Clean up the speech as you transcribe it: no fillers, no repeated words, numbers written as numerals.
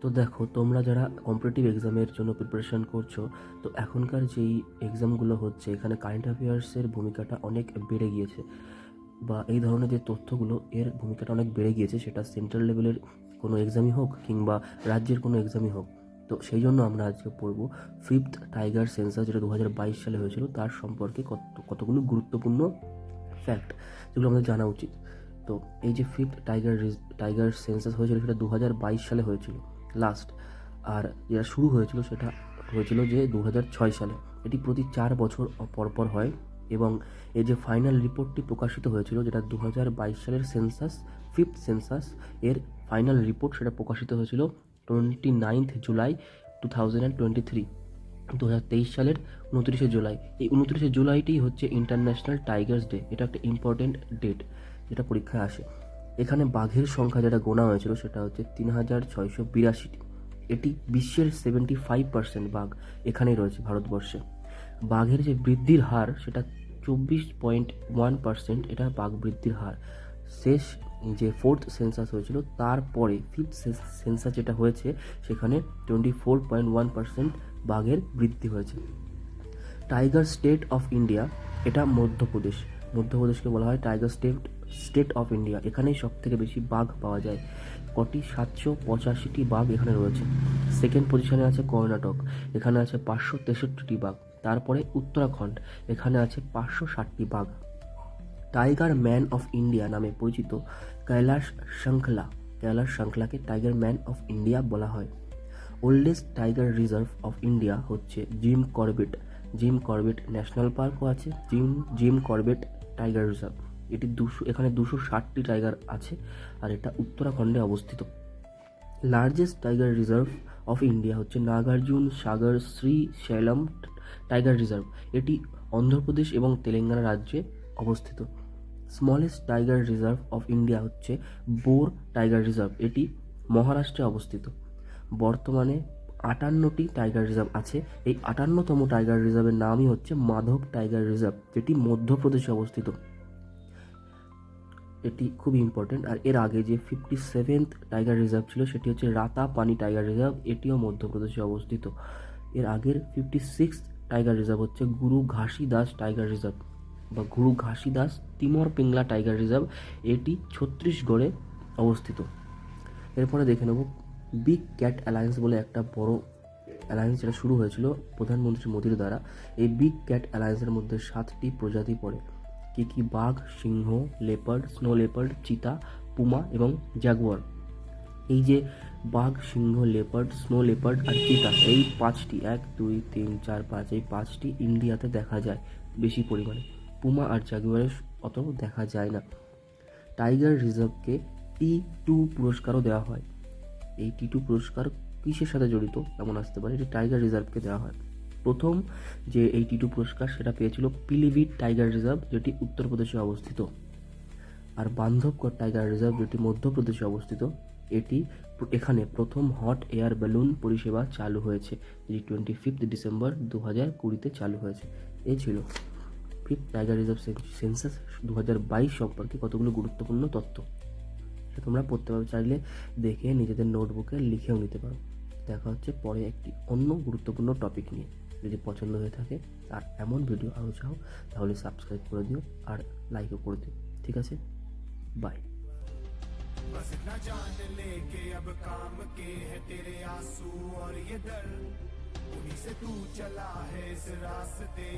তো দেখো, তোমরা যারা কম্পিটিটিভ এক্সামের জন্য প্রিপারেশান করছো, তো এখনকার যেই এক্সামগুলো হচ্ছে এখানে কারেন্ট অ্যাফেয়ার্সের ভূমিকাটা অনেক বেড়ে গিয়েছে, বা এই ধরনের যে তথ্যগুলো এর ভূমিকাটা অনেক বেড়ে গিয়েছে, সেটা সেন্ট্রাল লেভেলের কোনো এক্সামই হোক কিংবা রাজ্যের কোনো এক্সামই হোক। তো সেই জন্য আমরা আজকে পড়বো ফিফথ টাইগার সেন্সাস, যেটা 2022 সালে হয়েছিল, তার সম্পর্কে কতগুলো গুরুত্বপূর্ণ ফ্যাক্ট যেগুলো আমাদের জানা উচিত। তো এই যে ফিফথ টাইগার সেন্সাস হয়েছিল সেটা 2022 সালে হয়েছিল লাস্ট, আর যেটা শুরু হয়েছিল সেটা হয়েছিল যে 2006 সালে। এটি প্রতি 4 বছর পর হয়, এবং এই যে ফাইনাল রিপোর্টটি প্রকাশিত হয়েছিল, যেটা 2022 সালের সেন্সাস, ফিফথ সেন্সাস এর ফাইনাল রিপোর্ট, সেটা প্রকাশিত হয়েছিল 29 জুলাই 2023, 2023 সালের 29 জুলাই। এই 29 জুলাইটি হচ্ছে ইন্টারন্যাশনাল টাইগার্স ডে। এটা একটা ইম্পর্টেন্ট ডেট যেটা পরীক্ষায় আসে। এখানে বাঘের সংখ্যা যেটা গোনা হয়েছিল সেটা হচ্ছে 3682টি। এটি বিশ্বের 75% বাঘ এখানেই রয়েছে, ভারতবর্ষে। বাঘের যে বৃদ্ধির হার সেটা 24.1%, এটা বাঘ বৃদ্ধির হার। শেষ যে ফোর্থ সেন্সাস হয়েছিল তারপরে ফিফথ সেন্সাস যেটা হয়েছে সেখানে 24.1% বাঘের বৃদ্ধি হয়েছে। টাইগার স্টেট অফ ইন্ডিয়া, এটা মধ্যপ্রদেশকে বলা হয় টাইগার স্টেট অফ ইন্ডিয়া। এখানেই সব থেকে বেশি বাঘ পাওয়া যায়। 785টি বাঘ এখানে রয়েছে। সেকেন্ড পজিশনে আছে কর্ণাটক, এখানে আছে 563টি বাঘ। তারপরে উত্তরাখণ্ড, এখানে আছে 560টি বাঘ। টাইগার ম্যান অফ ইন্ডিয়া নামে পরিচিত কৈলাস শৃঙ্খলাকে টাইগার ম্যান অফ ইন্ডিয়া বলা হয়। Oldest tiger reserve of India হচ্ছে জিম করবেট ন্যাশনাল পার্কও আছে, জিম করবেট টাইগার রিজার্ভ। এখানে 260টি টাইগার আছে, আর এটা উত্তরাখণ্ডে অবস্থিত। Largest tiger reserve of India হচ্ছে নাগার্জুন সাগর শ্রী শৈলম টাইগার রিজার্ভ। এটি অন্ধ্রপ্রদেশ এবং তেলেঙ্গানা রাজ্যে অবস্থিত। Smallest tiger reserve of India হচ্ছে বোর টাইগার রিজার্ভ। এটি মহারাষ্ট্রে অবস্থিত। বর্তমানে 58টি টাইগার রিজার্ভ আছে। এই 58তম টাইগার রিজার্ভের নামই হচ্ছে মাধব টাইগার রিজার্ভ, যেটি মধ্যপ্রদেশে অবস্থিত। এটি খুবই ইম্পর্টেন্ট। আর এর আগে যে 57th টাইগার রিজার্ভ ছিল সেটি হচ্ছে রাতা পানি টাইগার রিজার্ভ, এটিও মধ্যপ্রদেশে অবস্থিত। এর আগের 56th টাইগার রিজার্ভ হচ্ছে গুরু ঘাসিদাস টাইগার রিজার্ভ বা গুরু ঘাসিদাস তিমর পিংলা টাইগার রিজার্ভ, এটি ছত্তিশগড়ে অবস্থিত। এরপরে দেখে নেব বিগ ক্যাট অ্যালায়েন্স বলে একটা বড় অ্যালায়েন্স, যেটা শুরু হয়েছিল প্রধানমন্ত্রী মোদির দ্বারা। এই বিগ ক্যাট অ্যালায়েন্সের মধ্যে 7টি প্রজাতি পড়ে। কি বাঘ, সিংহ, লেপার্ড, স্নো লেপার্ড, চিতা, পুমা এবং জাগুয়ার। এই যে বাঘ, সিংহ, লেপার্ড, স্নো লেপার্ড আর চিতা, এই 5টি 1 2 3 4 5 এই 5টি ইন্ডিয়াতে দেখা যায় বেশি পরিমাণে। পুমা আর জাগুয়ারের অত দেখা যায় না। টাইগার রিজার্ভকে T2 পুরস্কারও দেওয়া হয়। এই T2 পুরস্কার কিসের সাথে জড়িত এমন আসতে পারে, এটি টাইগার রিজার্ভকে দেওয়া হয়। প্রথম যে এই T2 পুরস্কার সেটা পেয়েছিল পিলিভিট টাইগার রিজার্ভ, যেটি উত্তরপ্রদেশে অবস্থিত। আর বান্ধবগড় টাইগার রিজার্ভ, যেটি মধ্যপ্রদেশে অবস্থিত, এখানে প্রথম হট এয়ার বেলুন পরিষেবা চালু হয়েছে, যেটি 25 ডিসেম্বর 2020-তে চালু হয়েছে। এই ছিল ফিফথ টাইগার রিজার্ভ সেন্সাস 2022 সম্পর্কে কতগুলো গুরুত্বপূর্ণ তথ্য। সেটা তোমরা পড়তে পারো, চাইলে দেখে নিজেদের নোটবুকে লিখেও নিতে পারো। দেখা হচ্ছে পরে একটি অন্য গুরুত্বপূর্ণ টপিক নিয়ে। যদি পছন্দ হয়ে থাকে আর এমন ভিডিও আরও চাও তাহলে সাবস্ক্রাইব করে দিও আর লাইকও করে দিও। ঠিক আছে, बाय। बस इतना जान ले के अब काम के है तेरे आंसू और ये डर, उन्हीं से तू चला है इस रास्ते।